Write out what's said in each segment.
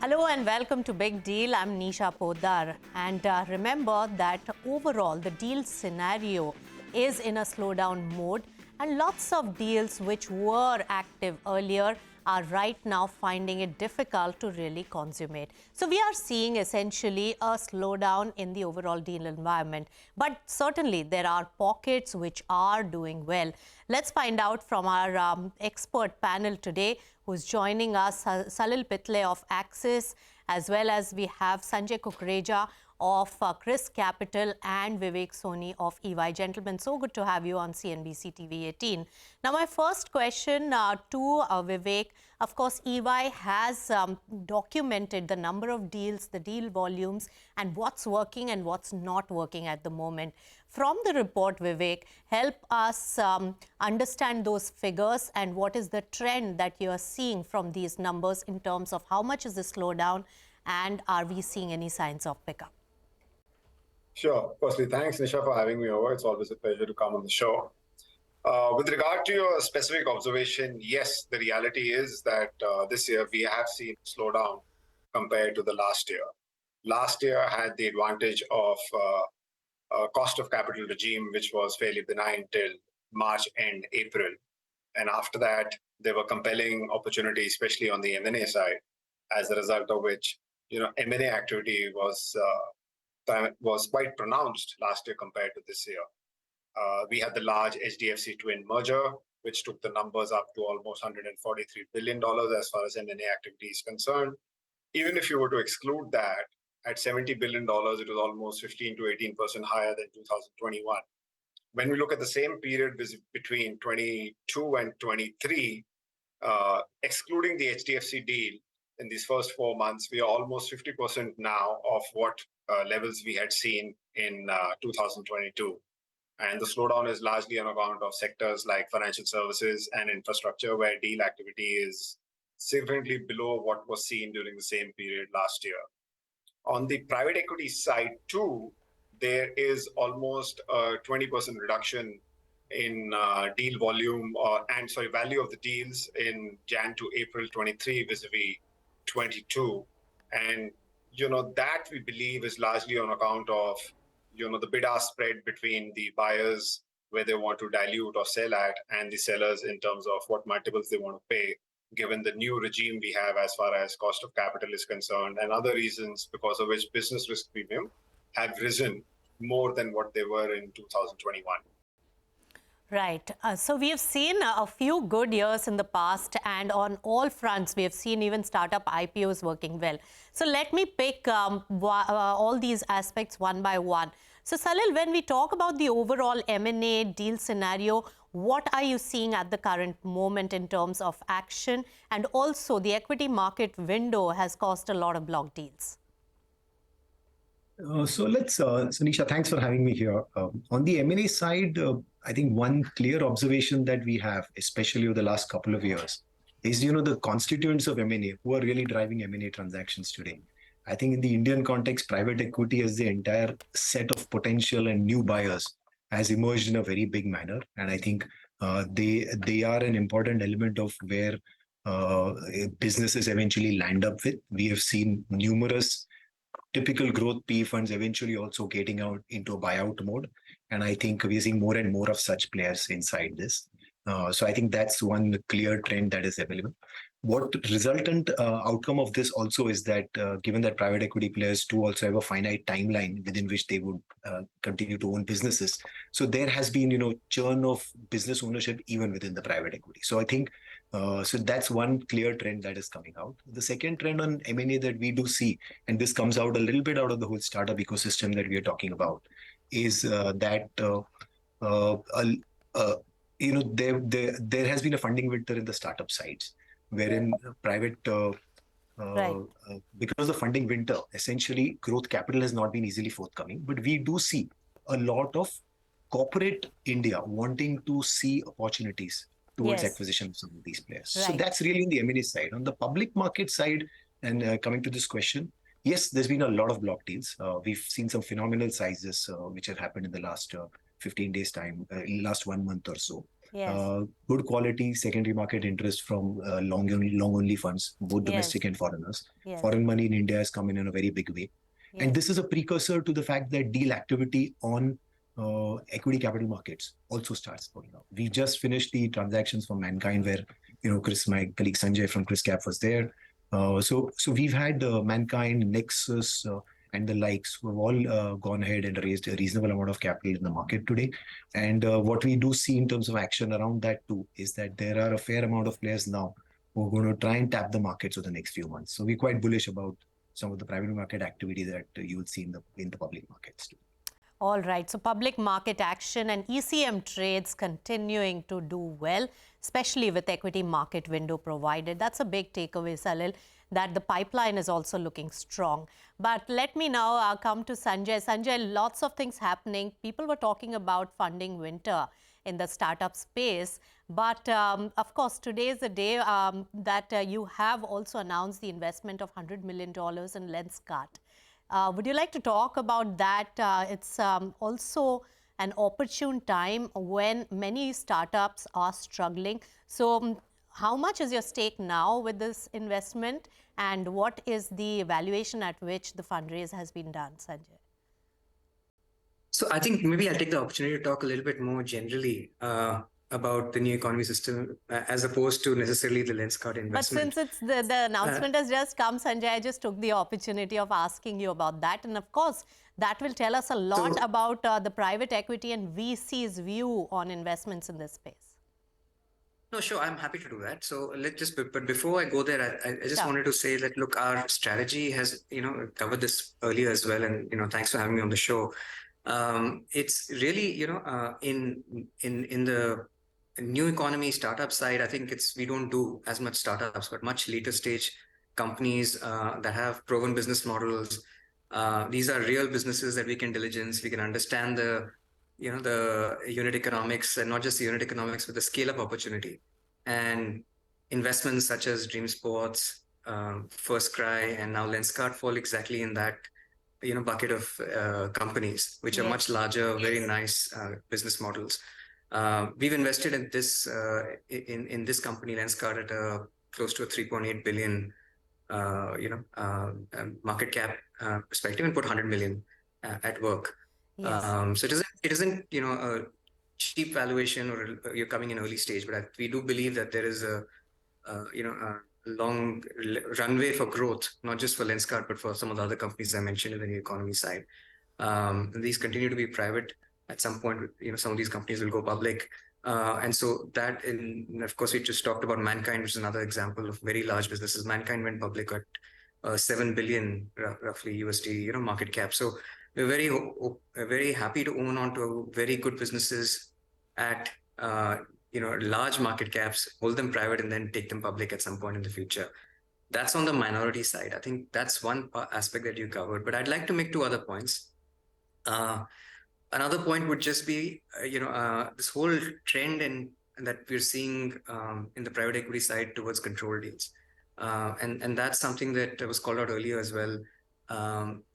Hello and welcome to Big Deal. I'm Nisha Poddar. And remember that overall, the deal scenario is in a slowdown mode. And lots of deals which were active earlier are right now finding it difficult to really consummate. So we are seeing essentially a slowdown in the overall deal environment. But certainly there are pockets which are doing well. Let's find out from our expert panel today who's joining us, Salil Pitale of Axis, as well as we have Sanjay Kukreja of ChrysCapital and Vivek Soni of EY. Gentlemen, so good to have you on CNBC TV18. Now, my first question to Vivek, of course, EY has documented the number of deals, the deal volumes, and what's working and what's not working at the moment. From the report, Vivek, help us understand those figures and what is the trend that you're seeing from these numbers in terms of how much is the slowdown and are we seeing any signs of pickup? Sure. Firstly, thanks, Nisha, for having me over. It's always a pleasure to come on the show. With regard to your specific observation, yes, the reality is that this year we have seen a slowdown compared to the last year. Last year had the advantage of cost of capital regime, which was fairly benign till March and April. And after that, there were compelling opportunities, especially on the M&A side, as a result of which, M&A activity was quite pronounced last year compared to this year. We had the large HDFC twin merger, which took the numbers up to almost $143 billion as far as M&A activity is concerned. Even if you were to exclude that, at $70 billion, it was almost 15 to 18% higher than 2021. When we look at the same period between 22 and 23, excluding the HDFC deal, in these first 4 months, we are almost 50% now of what levels we had seen in 2022. And the slowdown is largely on account of sectors like financial services and infrastructure, where deal activity is significantly below what was seen during the same period last year. On the private equity side, too, there is almost a 20% reduction in deal volume value of the deals in Jan to April 23 vis-a-vis 22. And that we believe is largely on account of the bid-ask spread between the buyers where they want to dilute or sell at and the sellers in terms of what multiples they want to pay, given the new regime we have as far as cost of capital is concerned and other reasons because of which business risk premium have risen more than what they were in 2021. Right. So we have seen a few good years in the past, and on all fronts, we have seen even startup IPOs working well. So let me pick all these aspects one by one. So Salil, when we talk about the overall M&A deal scenario, what are you seeing at the current moment in terms of action? And also the equity market window has caused a lot of block deals. So Nisha, thanks for having me here. On the M&A side, I think one clear observation that we have, especially over the last couple of years, is, the constituents of M&A who are really driving M&A transactions today. I think in the Indian context, private equity as the entire set of potential and new buyers has emerged in a very big manner. And I think they are an important element of where businesses eventually land up with. We have seen numerous typical growth PE funds eventually also getting out into a buyout mode. And I think we're seeing more and more of such players inside this. So I think that's one clear trend that is available. What resultant outcome of this also is that given that private equity players do also have a finite timeline within which they would continue to own businesses. So there has been, churn of business ownership even within the private equity. So I think so that's one clear trend that is coming out. The second trend on M&A that we do see, and this comes out a little bit out of the whole startup ecosystem that we are talking about, is that there has been a funding winter in the startup sides, wherein private, because of the funding winter, essentially growth capital has not been easily forthcoming. But we do see a lot of corporate India wanting to see opportunities towards acquisition of some of these players. Right. So that's really in the M&A side. On the public market side, and coming to this question, yes, there's been a lot of block deals. We've seen some phenomenal sizes which have happened in the last 15 days time, in the last 1 month or so. Yes. Good quality secondary market interest from long only funds, both domestic Yes. and foreigners. Yes. Foreign money in India has come in a very big way. And Yes. this is a precursor to the fact that deal activity on equity capital markets also starts going up. We just finished the transactions for Mankind where, my colleague Sanjay from ChrysCap was there. So we've had Mankind, Nexus, and the likes who have all gone ahead and raised a reasonable amount of capital in the market today. And what we do see in terms of action around that too is that there are a fair amount of players now who are going to try and tap the markets over the next few months. So we're quite bullish about some of the private market activity that you will see in the public markets too. All right. So public market action and ECM trades continuing to do well, especially with equity market window provided. That's a big takeaway, Salil, that the pipeline is also looking strong. But let me now come to Sanjay. Sanjay, lots of things happening. People were talking about funding winter in the startup space. But of course, today is the day that you have also announced the investment of $100 million in Lenskart. Would you like to talk about that? It's also an opportune time when many startups are struggling. So how much is your stake now with this investment? And what is the valuation at which the fundraise has been done, Sanjay? So I think maybe I'll take the opportunity to talk a little bit more generally about the new economy system as opposed to necessarily the Lenskart investment. But since it's the announcement has just come, Sanjay, I just took the opportunity of asking you about that. And of course, that will tell us a lot about the private equity and VC's view on investments in this space. No, sure. I'm happy to do that. So but before I go there, I just wanted to say that, look, our strategy has, covered this earlier as well. And, thanks for having me on the show. It's really, in the new economy startup side, I think we don't do as much startups, but much later stage companies that have proven business models. These are real businesses that we can diligence. We can understand the unit economics, and not just the unit economics, but the scale up opportunity. And investments such as Dream Sports, First Cry, and now Lenskart fall exactly in that bucket of companies which are much larger, very nice business models. We've invested in this in this company Lenskart at close to a 3.8 billion market cap perspective, and put 100 million at work. So it isn't a cheap valuation, or you're coming in early stage, but we do believe that there is a long runway for growth, not just for Lenskart, but for some of the other companies I mentioned in the new economy side. These continue to be private. At some point, some of these companies will go public. And so that, and of course, we just talked about Mankind, which is another example of very large businesses. Mankind went public at 7 billion roughly USD, market cap. So we're very happy to own on to very good businesses at large market caps, hold them private, and then take them public at some point in the future. That's on the minority side. I think that's one aspect that you covered. But I'd like to make two other points. Another point would just be, this whole trend that we're seeing in the private equity side towards control deals. And that's something that was called out earlier as well.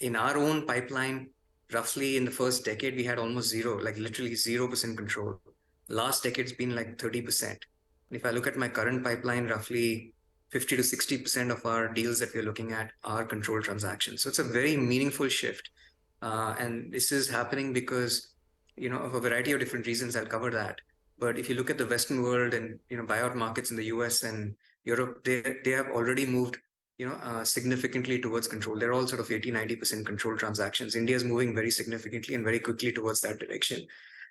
In our own pipeline, roughly in the first decade, we had almost zero, like literally 0% control. Last decade's been like 30%. And if I look at my current pipeline, roughly 50 to 60% of our deals that we're looking at are controlled transactions. So it's a very meaningful shift. And this is happening because, of a variety of different reasons. I'll cover that. But if you look at the Western world and, buyout markets in the US and Europe, they have already moved, significantly towards control. They're all sort of 80, 90% controlled transactions. India is moving very significantly and very quickly towards that direction.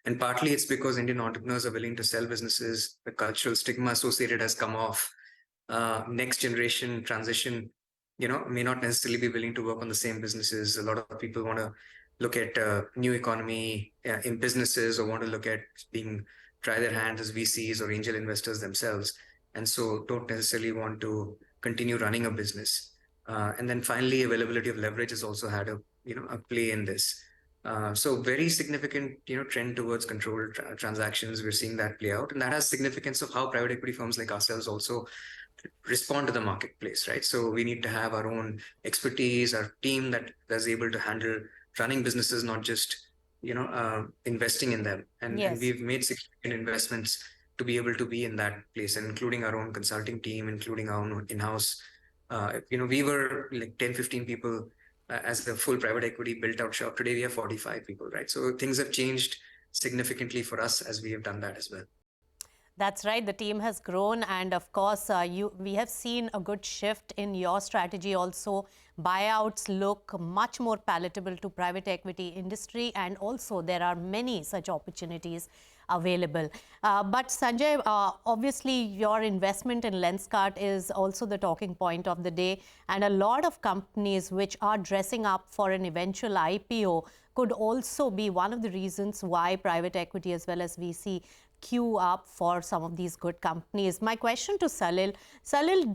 And partly it's because Indian entrepreneurs are willing to sell businesses. The cultural stigma associated has come off. Next generation transition, may not necessarily be willing to work on the same businesses. A lot of people want to look at new economy in businesses, or want to look at try their hands as VCs or angel investors themselves. And so don't necessarily want to continue running a business. And then finally, availability of leverage has also had a play in this. So very significant, trend towards controlled transactions. We're seeing that play out, and that has significance of how private equity firms like ourselves also respond to the marketplace, right? So we need to have our own expertise, our team that is able to handle running businesses, not just, investing in them. And we've made significant investments to be able to be in that place, and including our own consulting team, including our own in-house. We were like 10, 15 people as the full private equity built out shop. Today we have 45 people, right? So things have changed significantly for us as we have done that as well. That's right. The team has grown, and of course, we have seen a good shift in your strategy also. Buyouts look much more palatable to private equity industry, and also there are many such opportunities available. But Sanjay, obviously your investment in Lenskart is also the talking point of the day, and a lot of companies which are dressing up for an eventual IPO could also be one of the reasons why private equity as well as VC queue up for some of these good companies. My question to Salil,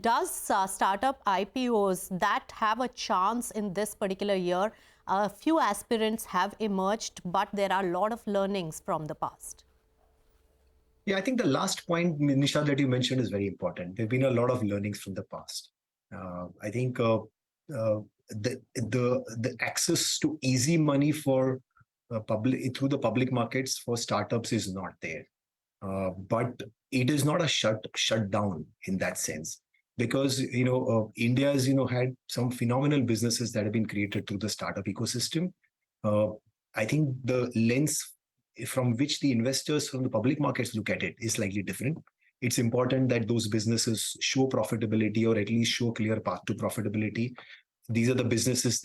does startup IPOs that have a chance in this particular year? A few aspirants have emerged, but there are a lot of learnings from the past. Yeah, I think the last point, Nisha, that you mentioned is very important. There have been a lot of learnings from the past. I think the access to easy money for through the public markets for startups is not there. But it is not a shutdown in that sense, because India has had some phenomenal businesses that have been created through the startup ecosystem. I think the lens from which the investors from the public markets look at it is slightly different. It's important that those businesses show profitability, or at least show a clear path to profitability. These are the businesses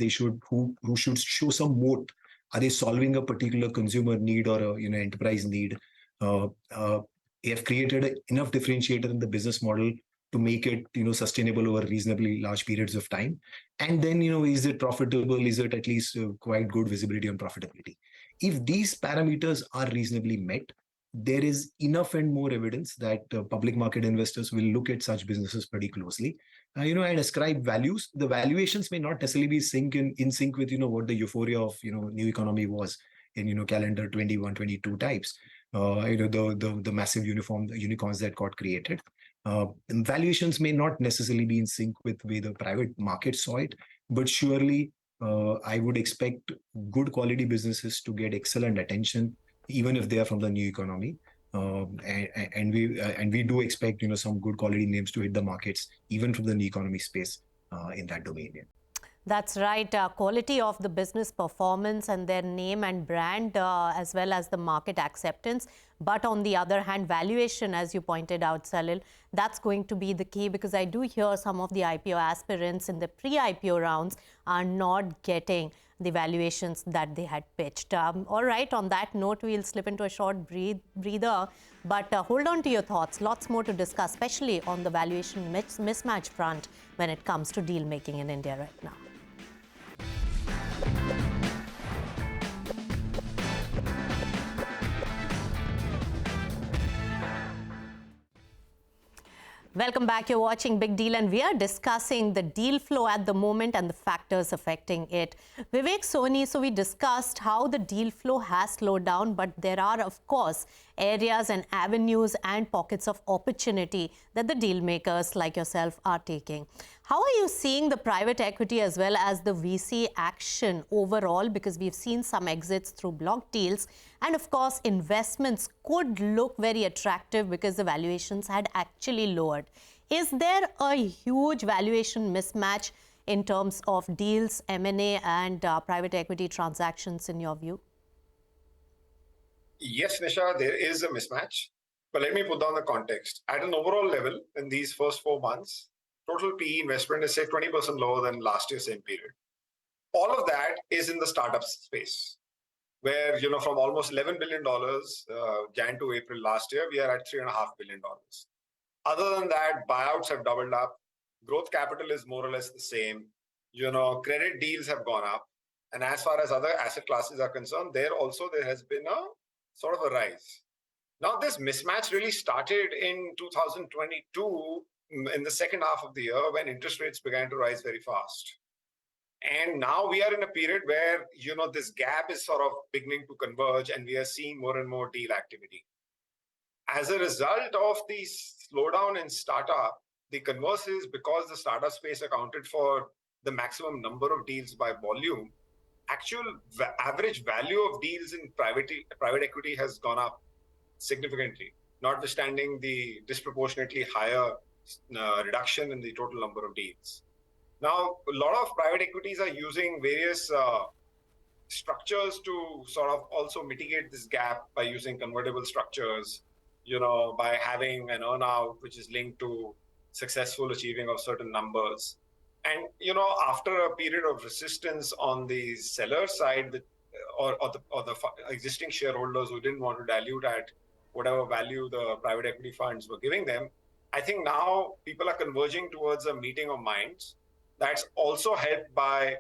who should show some moat. Are they solving a particular consumer need or a enterprise need? They have created enough differentiator in the business model to make it sustainable over reasonably large periods of time. And then is it profitable? Is it at least quite good visibility on profitability? If these parameters are reasonably met, there is enough and more evidence that public market investors will look at such businesses pretty closely, and ascribe values. The valuations may not necessarily be in sync with what the euphoria of new economy was in calendar 21, 22 types. The massive unicorns that got created. Valuations may not necessarily be in sync with the way the private market saw it, but surely I would expect good quality businesses to get excellent attention, even if they are from the new economy. And we do expect some good quality names to hit the markets, even from the new economy space in that domain. Yeah. That's right. Quality of the business performance and their name and brand, as well as the market acceptance. But on the other hand, valuation, as you pointed out, Salil, that's going to be the key, because I do hear some of the IPO aspirants in the pre-IPO rounds are not getting the valuations that they had pitched. All right, on that note, we'll slip into a short breather. But hold on to your thoughts. Lots more to discuss, especially on the valuation mismatch front when it comes to deal making in India right now. Welcome back. You're watching Big Deal, and we are discussing the deal flow at the moment and the factors affecting it. Vivek, Soni, so we discussed how the deal flow has slowed down, but there are, of course, areas and avenues and pockets of opportunity that the deal makers like yourself are taking. How are you seeing the private equity as well as the VC action overall? Because we've seen some exits through block deals. And of course, investments could look very attractive because the valuations had actually lowered. Is there a huge valuation mismatch in terms of deals, M&A, and private equity transactions in your view? Yes, Nisha, there is a mismatch. But let me put down the context. At an overall level, in these first 4 months, total PE investment is, say, 20% lower than last year's same period. All of that is in the startup space, where, from almost $11 billion Jan to April last year, we are at $3.5 billion. Other than that, buyouts have doubled up. Growth capital is more or less the same. Credit deals have gone up. And as far as other asset classes are concerned, there has been a sort of a rise. Now, this mismatch really started in 2022, in the second half of the year, when interest rates began to rise very fast. And now we are in a period where, this gap is sort of beginning to converge, and we are seeing more and more deal activity. As a result of the slowdown in startup, the converse is, because the startup space accounted for the maximum number of deals by volume, actual average value of deals in private equity has gone up significantly. notwithstanding the disproportionately higher reduction in the total number of deals. Now, a lot of private equities are using various structures to sort of also mitigate this gap by using convertible structures, by having an earn-out which is linked to successful achieving of certain numbers. And, after a period of resistance on the seller side, or the existing shareholders who didn't want to dilute at whatever value the private equity funds were giving them, I think now people are converging towards a meeting of minds. That's also helped by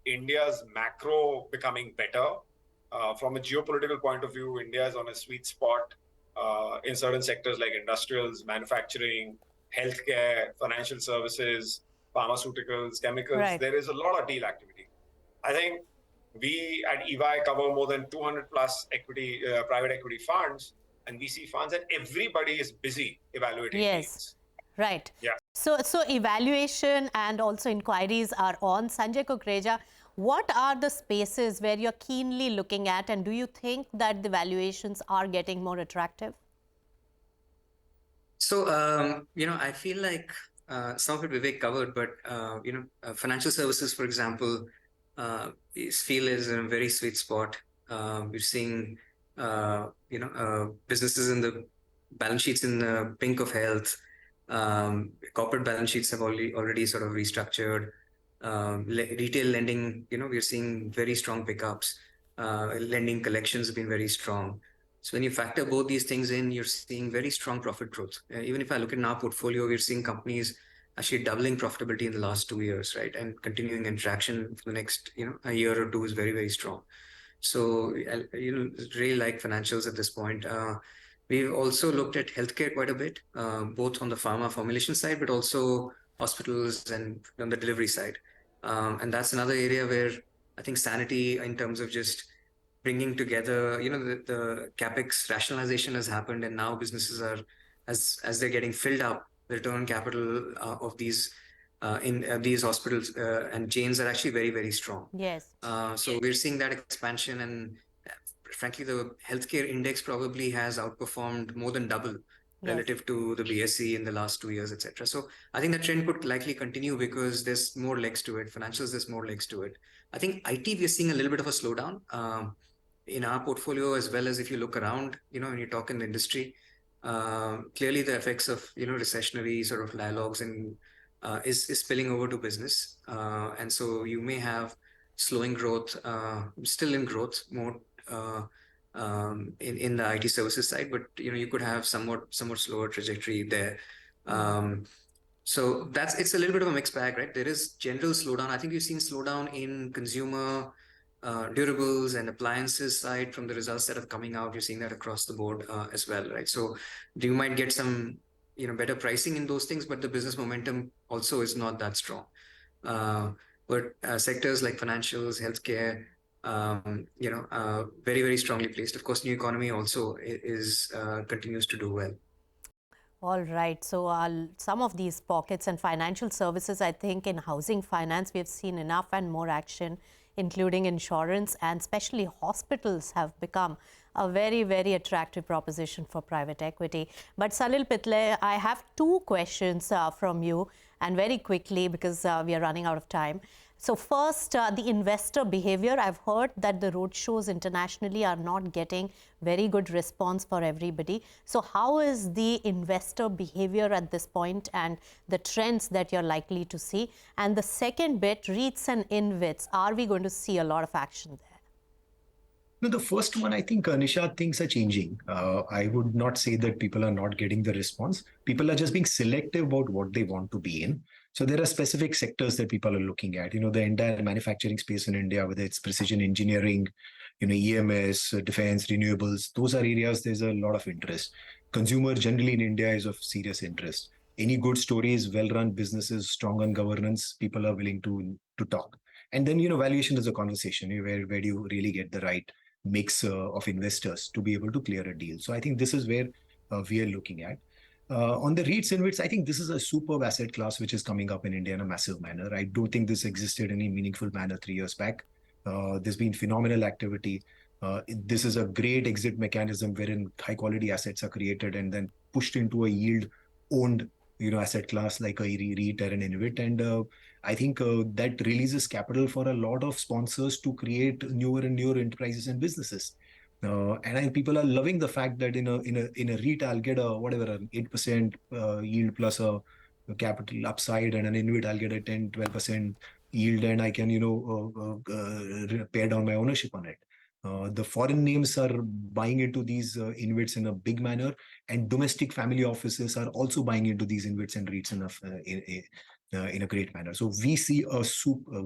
India's macro becoming better. From a geopolitical point of view, India is on a sweet spot in certain sectors like industrials, manufacturing, healthcare, financial services, pharmaceuticals, chemicals. Right. There is a lot of deal activity. I think we at EY cover more than 200 plus private equity funds and VC funds, and everybody is busy evaluating deals. Right. Yeah. So evaluation and also inquiries are on. Sanjay Kukreja, what are the spaces where you're keenly looking at, and do you think that the valuations are getting more attractive? So, I feel like some of it Vivek covered, but, financial services, for example, is in a very sweet spot. We're seeing, businesses in the balance sheets in the pink of health. Corporate balance sheets have already sort of restructured. Retail lending, we're seeing very strong pickups. Lending collections have been very strong. So when you factor both these things in, you're seeing very strong profit growth. Even if I look in our portfolio, we're seeing companies actually doubling profitability in the last 2 years, right? And continuing in traction for the next, a year or two is very, very strong. So, really like financials at this point. We've also looked at healthcare quite a bit, both on the pharma formulation side, but also hospitals and on the delivery side. And that's another area where I think sanity in terms of just bringing together, the CapEx rationalization has happened, and now businesses are, as they're getting filled up, the return on capital of these these hospitals and chains are actually very, very strong. Yes. So we're seeing that expansion, and frankly, the healthcare index probably has outperformed more than double relative to the BSE in the last 2 years, etc. So I think the trend could likely continue because there's more legs to it. Financials, there's more legs to it. I think IT, we're seeing a little bit of a slowdown in our portfolio, as well as if you look around, when you talk in the industry, clearly the effects of, recessionary sort of dialogues and is spilling over to business. And so you may have slowing growth, still in growth mode in the IT services side, but you could have somewhat slower trajectory there. So it's a little bit of a mixed bag, right? There is general slowdown. I think you've seen slowdown in consumer durables and appliances side from the results that are coming out. You're seeing that across the board as well, right? So you might get some better pricing in those things, but the business momentum also is not that strong. But sectors like financials, healthcare, very, very strongly placed. Of course, new economy also continues to do well. All right. So some of these pockets and financial services, I think in housing finance, we've seen enough and more action, including insurance, and especially hospitals have become a very, very attractive proposition for private equity. But Salil, Pitale, I have two questions from you, and very quickly because we are running out of time. So first, the investor behavior. I've heard that the roadshows internationally are not getting very good response for everybody. So how is the investor behavior at this point and the trends that you're likely to see? And the second bit, REITs and INVITs, are we going to see a lot of action there? No, the first one, I think, Nisha, things are changing. I would not say that people are not getting the response. People are just being selective about what they want to be in. So there are specific sectors that people are looking at. The entire manufacturing space in India, whether it's precision engineering, EMS, defense, renewables, those are areas there's a lot of interest. Consumer generally in India is of serious interest. Any good stories, well-run businesses, strong on governance, people are willing to talk. And then, valuation is a conversation. Where do you really get the right mix of investors to be able to clear a deal? So I think this is where we are looking at. On the REITs INVITs, I think this is a superb asset class which is coming up in India in a massive manner. I don't think this existed in any meaningful manner 3 years back. There's been phenomenal activity. This is a great exit mechanism wherein high quality assets are created and then pushed into a yield owned asset class like a REIT or an InvIT. And I think that releases capital for a lot of sponsors to create newer and newer enterprises and businesses. And I think people are loving the fact that in a REIT I'll get a whatever an 8% yield plus a capital upside, and an InvIT I'll get a 10-12% yield, and I can pare down my ownership on it. The foreign names are buying into these InvITs in a big manner, and domestic family offices are also buying into these InvITs and REITs in a great manner. So we see a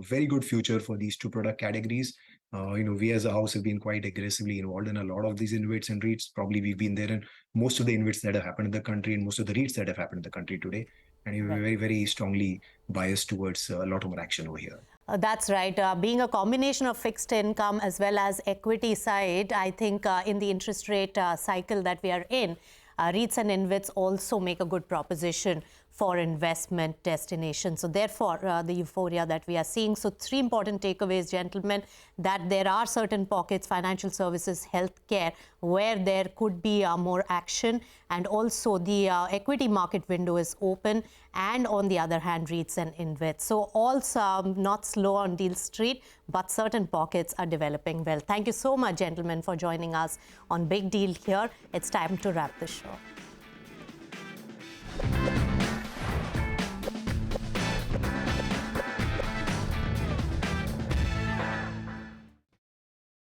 very good future for these two product categories. We as a house have been quite aggressively involved in a lot of these InvITs and REITs. Probably we've been there in most of the InvITs that have happened in the country and most of the REITs that have happened in the country today. And we're very, very strongly biased towards a lot more action over here. That's right. Being a combination of fixed income as well as equity side, I think in the interest rate cycle that we are in, REITs and InvITs also make a good proposition for investment destinations. So therefore, the euphoria that we are seeing. So 3 important takeaways, gentlemen, that there are certain pockets, financial services, healthcare, where there could be more action. And also the equity market window is open. And on the other hand, REITs and InvITs. So all not slow on Deal Street, but certain pockets are developing well. Thank you so much, gentlemen, for joining us on Big Deal here. It's time to wrap the show.